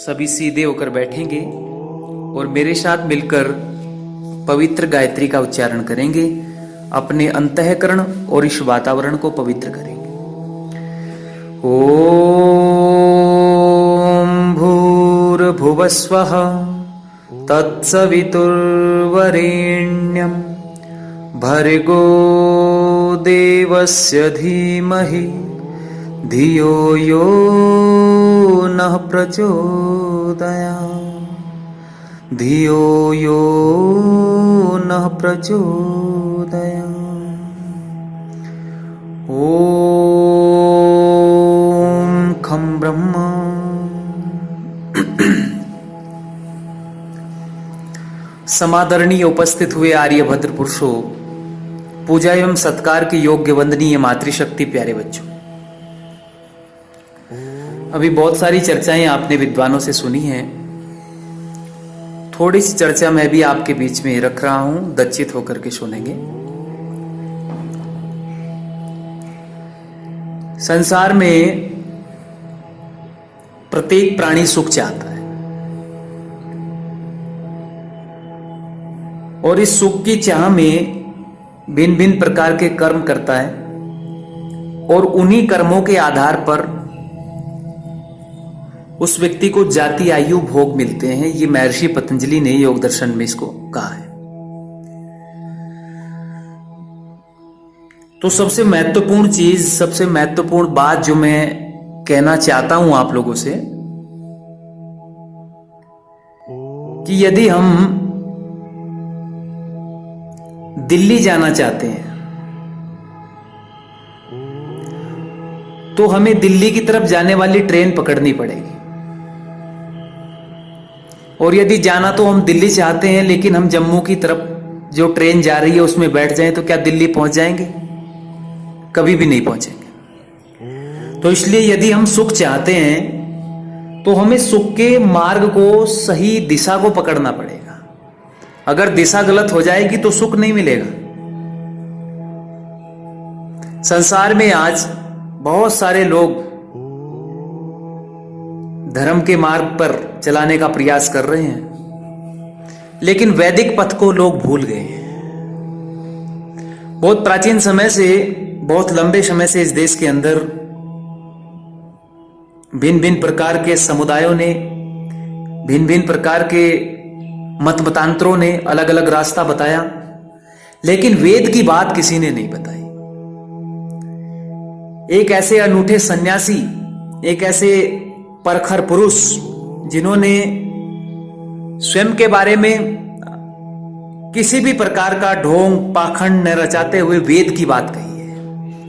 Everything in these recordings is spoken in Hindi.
सभी सीधे होकर बैठेंगे और मेरे साथ मिलकर पवित्र गायत्री का उच्चारण करेंगे। अपने अंतःकरण और इस वातावरण को पवित्र करेंगे। ओम भूर्भुवस्वः तत्सवितुर्वरेण्यं भर्गो देवस्य धीमहि धियो यो नः प्रचोदयात् धियो यो नः प्रचोदयात्। ओम खं ब्रह्मा। समादरणीय उपस्थित हुए आर्यभद्र पुरुषों, पूजा एवं सत्कार के योग्य वंदनीय मातृशक्ति प्यारे बच्चों, अभी बहुत सारी चर्चाएं आपने विद्वानों से सुनी हैं। थोड़ी सी चर्चा मैं भी आपके बीच में रख रहा हूं, दच्चित होकर के सुनेंगे। संसार में प्रत्येक प्राणी सुख चाहता है और इस सुख की चाह में भिन्न भिन्न प्रकार के कर्म करता है और उन्हीं कर्मों के आधार पर उस व्यक्ति को जाति आयु भोग मिलते हैं। ये महर्षि पतंजलि ने योग दर्शन में इसको कहा है। तो सबसे महत्वपूर्ण चीज, सबसे महत्वपूर्ण बात जो मैं कहना चाहता हूं आप लोगों से, कि यदि हम दिल्ली जाना चाहते हैं तो हमें दिल्ली की तरफ जाने वाली ट्रेन पकड़नी पड़ेगी। और यदि जाना तो हम दिल्ली चाहते हैं लेकिन हम जम्मू की तरफ जो ट्रेन जा रही है उसमें बैठ जाएं तो क्या दिल्ली पहुंच जाएंगे? कभी भी नहीं पहुंचेंगे। तो इसलिए यदि हम सुख चाहते हैं तो हमें सुख के मार्ग को, सही दिशा को पकड़ना पड़ेगा। अगर दिशा गलत हो जाएगी तो सुख नहीं मिलेगा। संसार में आज बहुत सारे लोग धर्म के मार्ग पर चलाने का प्रयास कर रहे हैं, लेकिन वैदिक पथ को लोग भूल गए हैं। बहुत प्राचीन समय से, बहुत लंबे समय से इस देश के अंदर भिन्न भिन्न प्रकार के समुदायों ने, भिन्न भिन्न प्रकार के मत मतांतरों ने अलग अलग रास्ता बताया, लेकिन वेद की बात किसी ने नहीं बताई। एक ऐसे अनूठे सन्यासी, एक ऐसे परखर पुरुष जिन्होंने स्वयं के बारे में किसी भी प्रकार का ढोंग पाखंड न रचाते हुए वेद की बात कही है,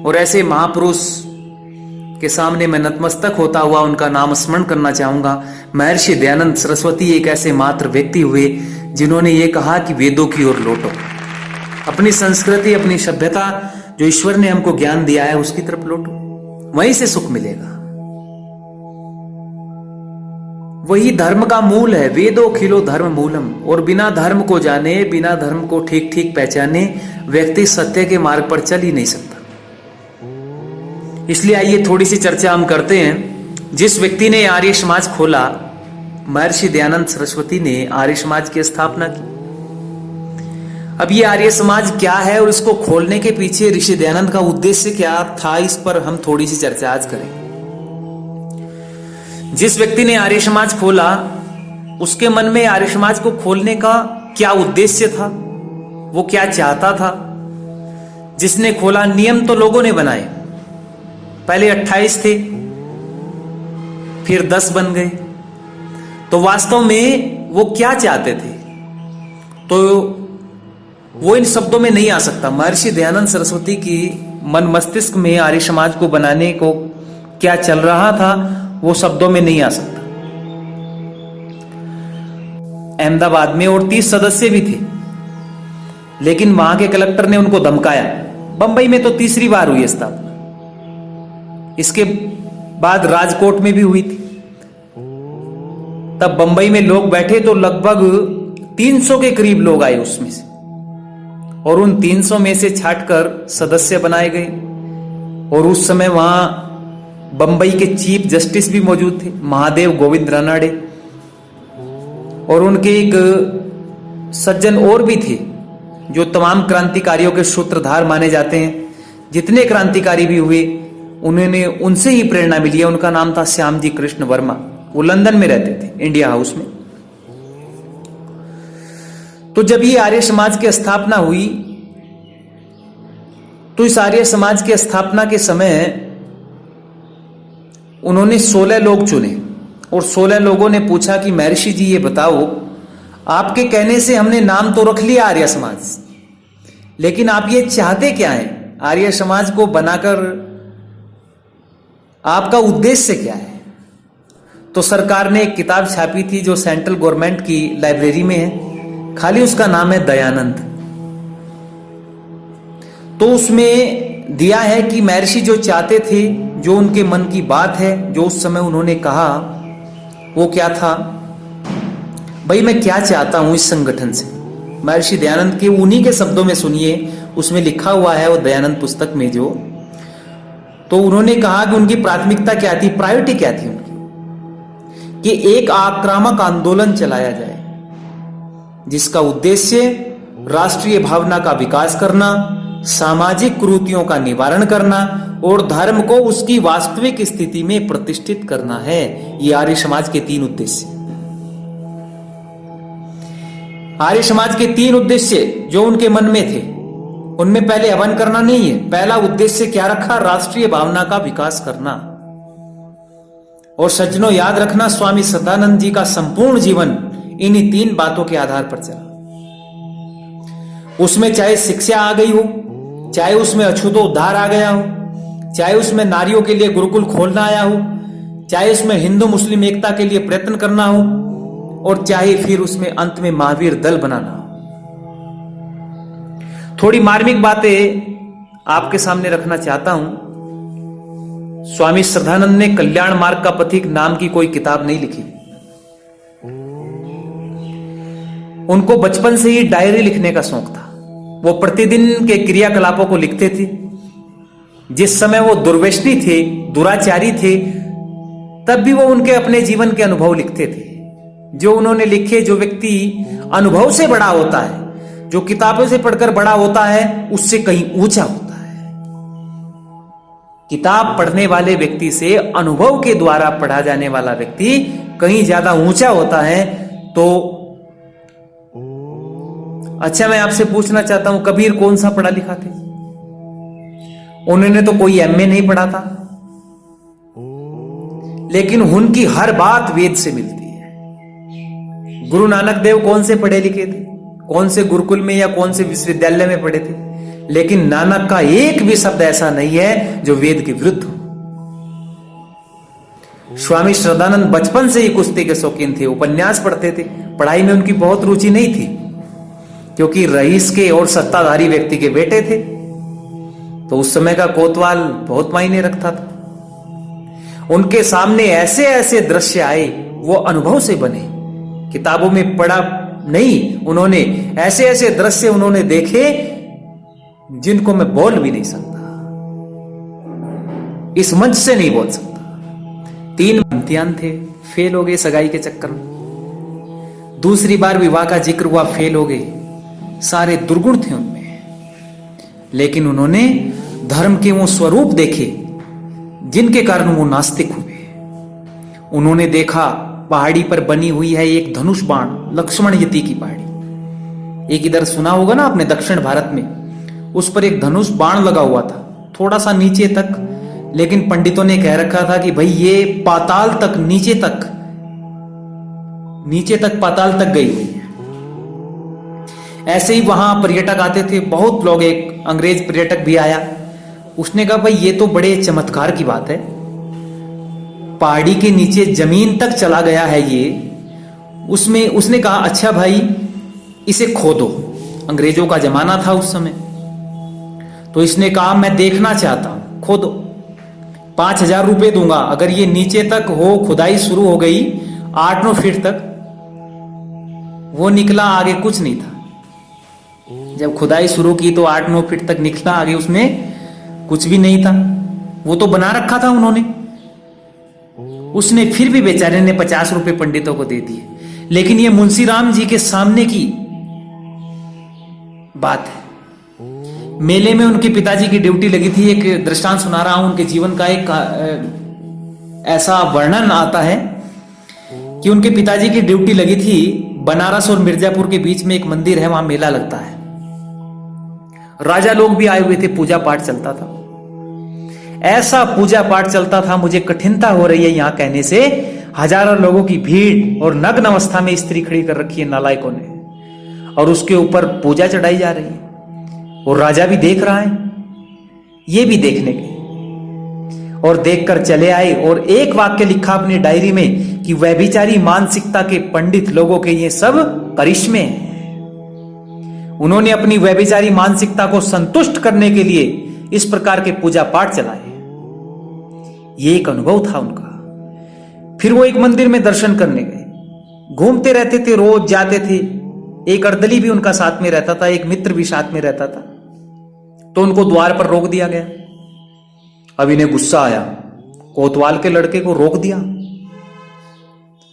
और ऐसे महापुरुष के सामने मैं नतमस्तक होता हुआ उनका नाम स्मरण करना चाहूंगा। महर्षि दयानंद सरस्वती एक ऐसे मात्र व्यक्ति हुए जिन्होंने ये कहा कि वेदों की ओर लौटो, अपनी संस्कृति, अपनी सभ्यता जो ईश्वर ने हमको ज्ञान दिया है उसकी तरफ लौटो, वहीं से सुख मिलेगा। वही धर्म का मूल है। वेदो खिलो धर्म मूलम। और बिना धर्म को जाने, बिना धर्म को ठीक ठीक पहचाने व्यक्ति सत्य के मार्ग पर चल ही नहीं सकता। इसलिए आइए थोड़ी सी चर्चा हम करते हैं। जिस व्यक्ति ने आर्य समाज खोला, महर्षि दयानंद सरस्वती ने आर्य समाज की स्थापना की। अब ये आर्य समाज क्या है और इसको खोलने के पीछे ऋषि दयानंद का उद्देश्य क्या था, इस पर हम थोड़ी सी चर्चा आज करेंगे। जिस व्यक्ति ने आर्य समाज खोला, उसके मन में आर्य समाज को खोलने का क्या उद्देश्य था, वो क्या चाहता था। जिसने खोला, नियम तो लोगों ने बनाए। पहले 28 थे, फिर 10 बन गए। तो वास्तव में वो क्या चाहते थे, तो वो इन शब्दों में नहीं आ सकता। महर्षि दयानंद सरस्वती की मन मस्तिष्क में आर्य समाज को बनाने को क्या चल रहा था, वो शब्दों में नहीं आ सकता। अहमदाबाद में और 30 सदस्य भी थे, लेकिन वहां के कलेक्टर ने उनको धमकाया। बंबई में तो तीसरी बार हुई स्थापना, इसके बाद राजकोट में भी हुई थी। तब बंबई में लोग बैठे तो लगभग 300 के करीब लोग आए उसमें से, और उन 300 में से छांटकर सदस्य बनाए गए। और उस समय वहां बंबई के चीफ जस्टिस भी मौजूद थे, महादेव गोविंद रानाडे, और उनके एक सज्जन और भी थे जो तमाम क्रांतिकारियों के सूत्रधार माने जाते हैं। जितने क्रांतिकारी भी हुए उन्होंने उनसे ही प्रेरणा मिली है। उनका नाम था श्यामजी कृष्ण वर्मा। वो लंदन में रहते थे, इंडिया हाउस में। तो जब ये आर्य समाज की स्थापना हुई तो इस आर्य समाज की स्थापना के समय उन्होंने 16 लोग चुने और 16 लोगों ने पूछा कि महर्षि जी ये बताओ, आपके कहने से हमने नाम तो रख लिया आर्य समाज, लेकिन आप ये चाहते क्या हैं? आर्य समाज को बनाकर आपका उद्देश्य क्या है? तो सरकार ने एक किताब छापी थी जो सेंट्रल गवर्नमेंट की लाइब्रेरी में है, खाली उसका नाम है दयानंद। तो उसमें दिया है कि महर्षि जो चाहते थे, जो उनके मन की बात है, जो उस समय उन्होंने कहा, वो क्या था? भाई मैं क्या चाहता हूं इस संगठन से। महर्षि दयानंद के उन्हीं के शब्दों में सुनिए, उसमें लिखा हुआ है वो दयानंद पुस्तक में जो। तो उन्होंने कहा कि उनकी प्राथमिकता क्या थी, प्रायोरिटी क्या थी उनकी, कि एक आक्रामक आंदोलन चलाया जाए जिसका उद्देश्य राष्ट्रीय भावना का विकास करना, सामाजिक कुरीतियों का निवारण करना और धर्म को उसकी वास्तविक स्थिति में प्रतिष्ठित करना है। ये आर्य समाज के 3 उद्देश्य। आर्य समाज के 3 उद्देश्य जो उनके मन में थे, उनमें पहले हवन करना नहीं है। पहला उद्देश्य क्या रखा? राष्ट्रीय भावना का विकास करना। और सज्जनों याद रखना, स्वामी सदानंद जी का संपूर्ण जीवन इन्हीं 3 बातों के आधार पर चला। उसमें चाहे शिक्षा आ गई हो, चाहे उसमें अछूतो उद्धार आ गया हो, चाहे उसमें नारियों के लिए गुरुकुल खोलना आया हो, चाहे उसमें हिंदू मुस्लिम एकता के लिए प्रयत्न करना हो, और चाहे फिर उसमें अंत में महावीर दल बनाना हो। थोड़ी मार्मिक बातें आपके सामने रखना चाहता हूं। स्वामी श्रद्धानंद ने कल्याण मार्ग का पथिक नाम की कोई किताब नहीं लिखी। उनको बचपन से ही डायरी लिखने का शौक था। वो प्रतिदिन के क्रियाकलापों को लिखते थे। जिस समय वो दुर्व्यसनी थे, दुराचारी थे, तब भी वो उनके अपने जीवन के अनुभव लिखते थे। जो उन्होंने लिखे, जो व्यक्ति अनुभव से बड़ा होता है, जो किताबों से पढ़कर बड़ा होता है, उससे कहीं ऊंचा होता है। किताब पढ़ने वाले व्यक्ति से अनुभव के द्वारा पढ़ा जाने वाला व्यक्ति कहीं ज्यादा ऊंचा होता है। तो अच्छा, मैं आपसे पूछना चाहता हूं, कबीर कौन सा पढ़ा लिखा थे? उन्होंने तो कोई एमए नहीं पढ़ा था, लेकिन उनकी हर बात वेद से मिलती है। गुरु नानक देव कौन से पढ़े लिखे थे? कौन से गुरुकुल में या कौन से विश्वविद्यालय में पढ़े थे? लेकिन नानक का एक भी शब्द ऐसा नहीं है जो वेद के विरुद्ध हो। स्वामी श्रद्धानंद बचपन से ही कुश्ती के शौकीन थे, उपन्यास पढ़ते थे। पढ़ाई में उनकी बहुत रुचि नहीं थी, क्योंकि रईस के और सत्ताधारी व्यक्ति के बेटे थे। तो उस समय का कोतवाल बहुत मायने रखता था। उनके सामने ऐसे ऐसे दृश्य आए, वो अनुभव से बने, किताबों में पढ़ा नहीं। उन्होंने ऐसे ऐसे दृश्य उन्होंने देखे जिनको मैं बोल भी नहीं सकता, इस मंच से नहीं बोल सकता। 3 इम्तिहान थे, फेल हो गए सगाई के चक्कर में। दूसरी बार विवाह का जिक्र हुआ, फेल हो गए। सारे दुर्गुण थे उनमें, लेकिन उन्होंने धर्म के वो स्वरूप देखे जिनके कारण वो नास्तिक हुए। उन्होंने देखा पहाड़ी पर बनी हुई है एक धनुष बाण, लक्ष्मण यति की पहाड़ी। एक इधर सुना होगा ना आपने, दक्षिण भारत में, उस पर एक धनुष बाण लगा हुआ था, थोड़ा सा नीचे तक। लेकिन पंडितों ने कह रखा था कि भाई ये पाताल तक, नीचे तक पाताल तक गई हुई है। ऐसे ही वहां पर्यटक आते थे, बहुत लोग। एक अंग्रेज पर्यटक भी आया, उसने कहा भाई ये तो बड़े चमत्कार की बात है, पहाड़ी के नीचे जमीन तक चला गया है ये। उसने कहा अच्छा भाई इसे खोदो। अंग्रेजों का जमाना था उस समय, तो इसने कहा मैं देखना चाहता हूं, खोदो, 5000 रुपए दूंगा अगर ये नीचे तक हो। खुदाई शुरू हो गई 8-9 फीट तक, वो निकला, आगे कुछ नहीं था। जब खुदाई शुरू की तो 8-9 फीट तक निकला, आगे उसमें कुछ भी नहीं था। वो तो बना रखा था उन्होंने। उसने फिर भी बेचारे ने 50 रुपए पंडितों को दे दिए। लेकिन ये मुंशीराम जी के सामने की बात है। मेले में उनके पिताजी की ड्यूटी लगी थी। एक दृष्टांत सुना रहा हूं उनके जीवन का। एक ऐसा वर्णन आता है कि उनके पिताजी की ड्यूटी लगी थी बनारस और मिर्जापुर के बीच में एक मंदिर है, वहां मेला लगता है। राजा लोग भी आए हुए थे, पूजा पाठ चलता था। ऐसा पूजा पाठ चलता था, मुझे कठिनता हो रही है यहां कहने से। हजारों लोगों की भीड़ और नग्न अवस्था में स्त्री खड़ी कर रखी है नालायकों ने, और उसके ऊपर पूजा चढ़ाई जा रही है। और राजा भी देख रहा है, ये भी देखने गए और देखकर चले आए। और एक वाक्य लिखा अपनी डायरी में कि व्यभिचारी मानसिकता के पंडित लोगों के ये सब करिश्मे हैं। उन्होंने अपनी व्यभिचारी मानसिकता को संतुष्ट करने के लिए इस प्रकार के पूजा पाठ चलाए। ये एक अनुभव था उनका। फिर वो एक मंदिर में दर्शन करने गए, घूमते रहते थे, रोज जाते थे। एक अर्दली भी उनका साथ में रहता था, एक मित्र भी साथ में रहता था। तो उनको द्वार पर रोक दिया गया। अब इन्हें गुस्सा आया, कोतवाल के लड़के को रोक दिया।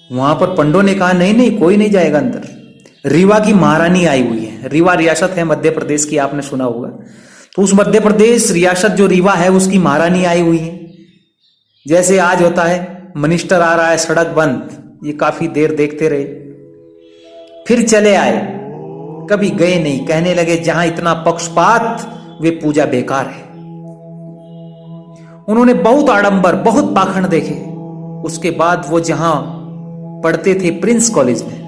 वहां पर पंडों ने कहा नहीं नहीं, कोई नहीं जाएगा अंदर। रीवा की महारानी आई हुई है। रीवा रियासत है मध्य प्रदेश की, आपने सुना होगा। तो उस मध्य प्रदेश रियासत जो रीवा है उसकी महारानी आई हुई है। जैसे आज होता है मिनिस्टर आ रहा है, सड़क बंद, ये काफी देर देखते रहे। फिर चले आए, कभी गए नहीं। कहने लगे जहां इतना पक्षपात, वे पूजा बेकार है। उन्होंने बहुत आडंबर, बहुत पाखंड देखे। उसके बाद वो जहां पढ़ते थे प्रिंस कॉलेज में,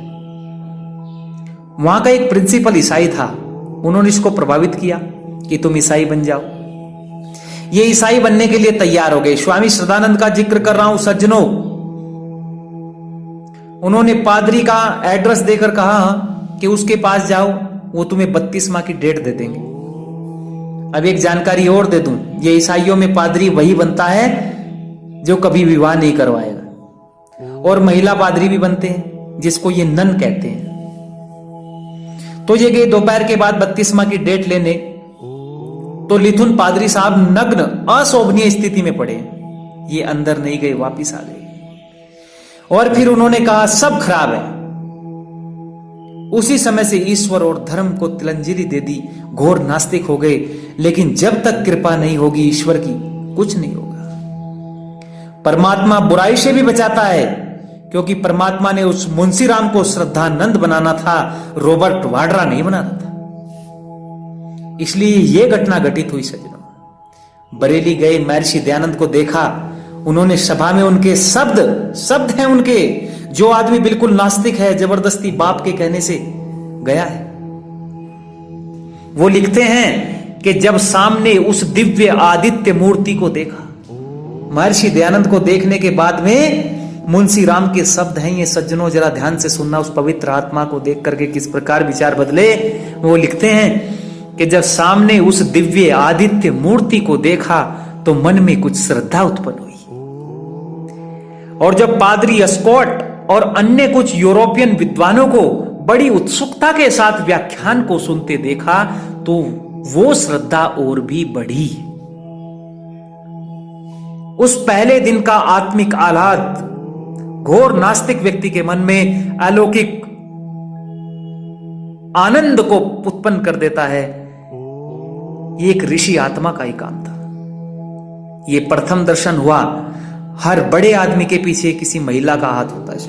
वहां का एक प्रिंसिपल ईसाई था। उन्होंने इसको प्रभावित किया कि तुम ईसाई बन जाओ। ये ईसाई बनने के लिए तैयार हो गए। स्वामी श्रद्धानंद का जिक्र कर रहा हूं सज्जनों। उन्होंने पादरी का एड्रेस देकर कहा कि उसके पास जाओ, वो तुम्हें 32 माह की डेट दे देंगे। अब एक जानकारी और दे दूं, ये ईसाइयों में पादरी वही बनता है जो कभी विवाह नहीं करवाएगा, और महिला पादरी भी बनते हैं जिसको ये नन कहते हैं। तो ये गए दोपहर के बाद 32 माह की डेट लेने। तो लिथुन पादरी साहब नग्न अशोभनीय स्थिति में पड़े। ये अंदर नहीं गए, वापिस आ गए। और फिर उन्होंने कहा सब खराब है। उसी समय से ईश्वर और धर्म को तिलंजलि दे दी, घोर नास्तिक हो गए। लेकिन जब तक कृपा नहीं होगी ईश्वर की, कुछ नहीं होगा। परमात्मा बुराई से भी बचाता है, क्योंकि परमात्मा ने उस मुंशीराम को श्रद्धानंद बनाना था, रॉबर्ट वाड्रा नहीं बनाना था। इसलिए यह घटना घटित हुई सज्जनों। बरेली गए, महर्षि दयानंद को देखा। उन्होंने सभा में उनके शब्द हैं उनके। जो आदमी बिल्कुल नास्तिक है, जबरदस्ती बाप के कहने से गया है। वो लिखते हैं कि जब सामने उस दिव्य आदित्य मूर्ति को देखा, महर्षि दयानंद को देखने के बाद में मुंशीराम के शब्द हैं ये सज्जनों, जरा ध्यान से सुनना। उस पवित्र आत्मा को देख करके किस प्रकार विचार बदले। वो लिखते हैं कि जब सामने उस दिव्य आदित्य मूर्ति को देखा तो मन में कुछ श्रद्धा उत्पन्न हुई। और जब पादरी स्कॉट और अन्य कुछ यूरोपियन विद्वानों को बड़ी उत्सुकता के साथ व्याख्यान को सुनते देखा तो वो श्रद्धा और भी बढ़ी। उस पहले दिन का आत्मिक आह्लाद घोर नास्तिक व्यक्ति के मन में अलौकिक आनंद को उत्पन्न कर देता है। ये एक ऋषि आत्मा का ही काम था। ये प्रथम दर्शन हुआ। हर बड़े आदमी के पीछे किसी महिला का हाथ होता है।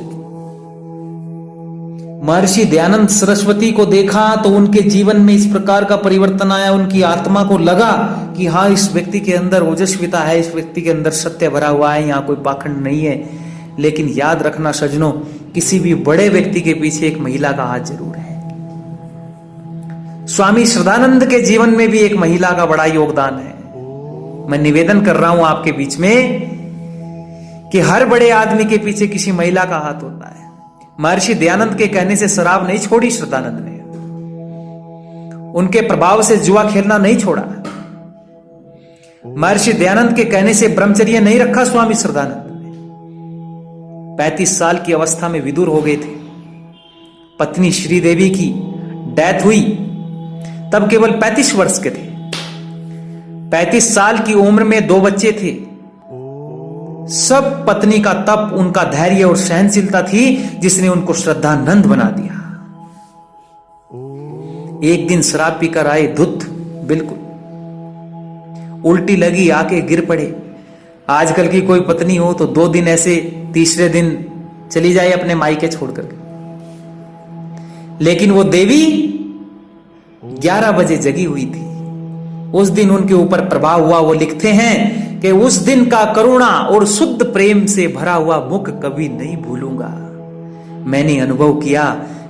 महर्षि दयानंद सरस्वती को देखा तो उनके जीवन में इस प्रकार का परिवर्तन आया। उनकी आत्मा को लगा कि हाँ, इस व्यक्ति के अंदर ओजस्विता है, इस व्यक्ति के अंदर सत्य भरा हुआ है, यहां कोई पाखंड नहीं है। लेकिन याद रखना सज्जनों, किसी भी बड़े व्यक्ति के पीछे एक महिला का हाथ जरूर है। स्वामी श्रद्धानंद के जीवन में भी एक महिला का बड़ा योगदान है। मैं निवेदन कर रहा हूं आपके बीच में कि हर बड़े आदमी के पीछे किसी महिला का हाथ होता है। महर्षि दयानंद के कहने से शराब नहीं छोड़ी श्रद्धानंद ने, उनके प्रभाव से जुआ खेलना नहीं छोड़ा। महर्षि दयानंद के कहने से ब्रह्मचर्य नहीं रखा स्वामी श्रद्धानंद ने। 35 साल की अवस्था में विदुर हो गए थे। पत्नी श्रीदेवी की डेथ हुई, तब केवल 35 वर्ष के थे। 35 साल की उम्र में 2 बच्चे थे। सब पत्नी का तप, उनका धैर्य और सहनशीलता थी जिसने उनको श्रद्धानंद बना दिया। एक दिन शराब पीकर आए धुत, बिल्कुल उल्टी लगी, आके गिर पड़े। आजकल की कोई पत्नी हो तो 2 दिन ऐसे, तीसरे दिन चली जाए अपने मायके छोड़ करके। लेकिन वो देवी 11 बजे जगी हुई थी। उस दिन उनके ऊपर प्रभाव हुआ। वो लिखते हैं कि उस दिन का करुणा और शुद्ध प्रेम से भरा हुआ मुख कभी नहीं भूलूंगा। मैंने अनुभव किया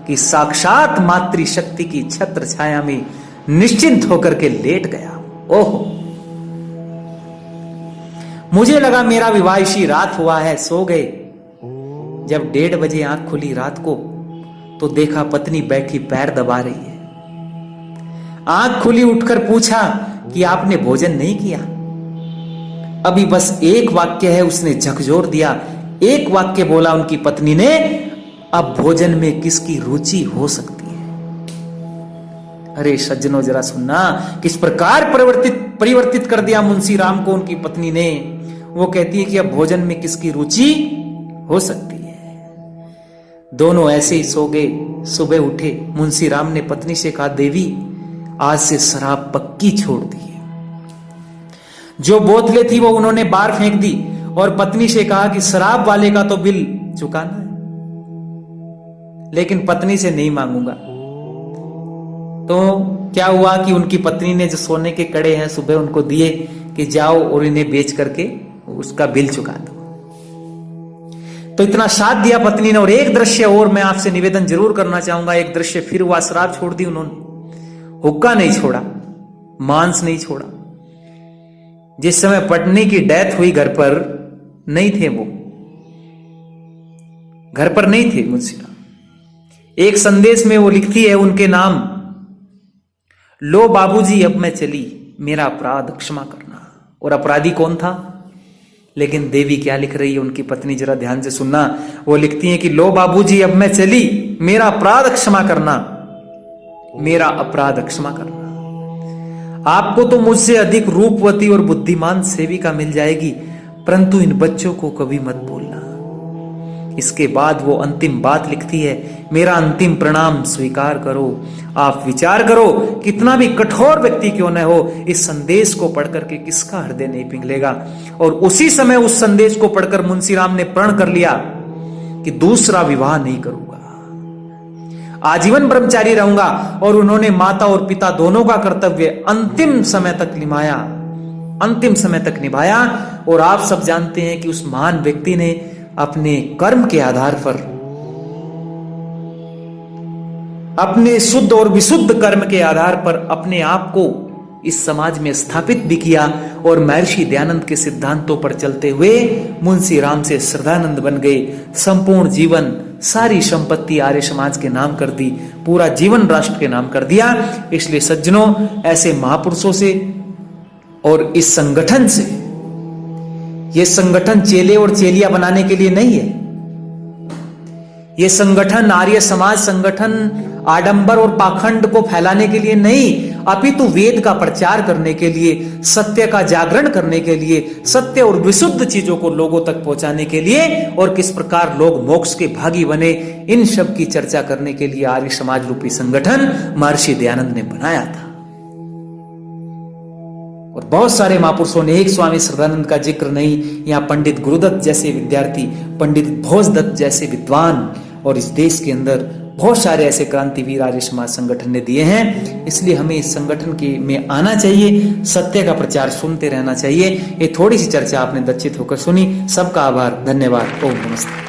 कि साक्षात मातृशक्ति की छत्र छाया में निश्चिंत होकर के लेट गया। ओहो, मुझे लगा मेरा विवाहिशी रात हुआ है, सो गए। जब 1:30 बजे आंख खुली रात को तो देखा पत्नी बैठी पैर दबा रही है। आंख खुली, उठकर पूछा कि आपने भोजन नहीं किया? अभी बस एक वाक्य है, उसने झकझोर दिया। एक वाक्य बोला उनकी पत्नी ने, अब भोजन में किसकी रुचि हो सकती है? अरे सज्जनों, जरा सुनना, किस प्रकार परिवर्तित कर दिया मुंशी राम को उनकी पत्नी ने। वो कहती है कि अब भोजन में किसकी रुचि हो सकती है। दोनों ऐसे ही सो गए। सुबह उठे, मुंशी राम ने पत्नी से कहा, देवी आज से शराब पक्की छोड़ दी है। जो बोतलें थी वो उन्होंने बाहर फेंक दी और पत्नी से कहा कि शराब वाले का तो बिल चुकाना है, लेकिन पत्नी से नहीं मांगूंगा। तो क्या हुआ कि उनकी पत्नी ने जो सोने के कड़े हैं सुबह उनको दिए कि जाओ और इन्हें बेच करके उसका बिल चुका दो। तो इतना साथ दिया पत्नी ने। और एक दृश्य और मैं आपसे निवेदन जरूर करना चाहूंगा। एक दृश्य फिर हुआ, शराब छोड़ दी उन्होंने, हुक्का नहीं छोड़ा, मांस नहीं छोड़ा। जिस समय पत्नी की डेथ हुई घर पर नहीं थे, वो घर पर नहीं थे मुंशी राम। एक संदेश में वो लिखती है उनके नाम, लो बाबूजी अब मैं चली, मेरा अपराध क्षमा करना। और अपराधी कौन था? लेकिन देवी क्या लिख रही है उनकी पत्नी, जरा ध्यान से सुनना। वो लिखती है कि लो बाबूजी अब मैं चली, मेरा अपराध क्षमा करना, मेरा अपराध क्षमा करना। आपको तो मुझसे अधिक रूपवती और बुद्धिमान सेविका मिल जाएगी, परंतु इन बच्चों को कभी मत भूलना। इसके बाद वो अंतिम बात लिखती है, मेरा अंतिम प्रणाम स्वीकार करो। आप विचार करो, कितना भी कठोर व्यक्ति क्यों न हो, इस संदेश को पढ़कर के किसका हृदय नहीं पिघलेगा। और उसी समय उस संदेश को पढ़कर मुंशी राम ने प्रण कर लिया कि दूसरा विवाह नहीं करूंगा, आजीवन ब्रह्मचारी रहूंगा। और उन्होंने माता और पिता दोनों का कर्तव्य अंतिम समय तक निभाया, अंतिम समय तक निभाया। और आप सब जानते हैं कि उस महान व्यक्ति ने अपने कर्म के आधार पर, अपने शुद्ध और विशुद्ध कर्म के आधार पर अपने आप को इस समाज में स्थापित भी किया। और महर्षि दयानंद के सिद्धांतों पर चलते हुए मुंशी राम से श्रद्धानंद बन गए। संपूर्ण जीवन, सारी संपत्ति आर्य समाज के नाम कर दी, पूरा जीवन राष्ट्र के नाम कर दिया। इसलिए सज्जनों, ऐसे महापुरुषों से और इस संगठन से, ये संगठन चेले और चेलियां बनाने के लिए नहीं है। ये संगठन, आर्य समाज संगठन, आडंबर और पाखंड को फैलाने के लिए नहीं, अपितु वेद का प्रचार करने के लिए, सत्य का जागरण करने के लिए, सत्य और विशुद्ध चीजों को लोगों तक पहुंचाने के लिए, और किस प्रकार लोग मोक्ष के भागी बने, इन सब की चर्चा करने के लिए आर्य समाज रूपी संगठन महर्षि दयानंद ने बनाया था। और बहुत सारे महापुरुषों ने, एक स्वामी श्रद्धानंद का जिक्र नहीं, यहाँ पंडित गुरुदत्त जैसे विद्यार्थी, पंडित भोजदत्त जैसे विद्वान, और इस देश के अंदर बहुत सारे ऐसे क्रांतिवीर आर्य समाज संगठन ने दिए हैं। इसलिए हमें इस संगठन के में आना चाहिए, सत्य का प्रचार सुनते रहना चाहिए। ये थोड़ी सी चर्चा आपने दक्षित होकर सुनी। सबका आभार, धन्यवाद, ओम नमस्ते।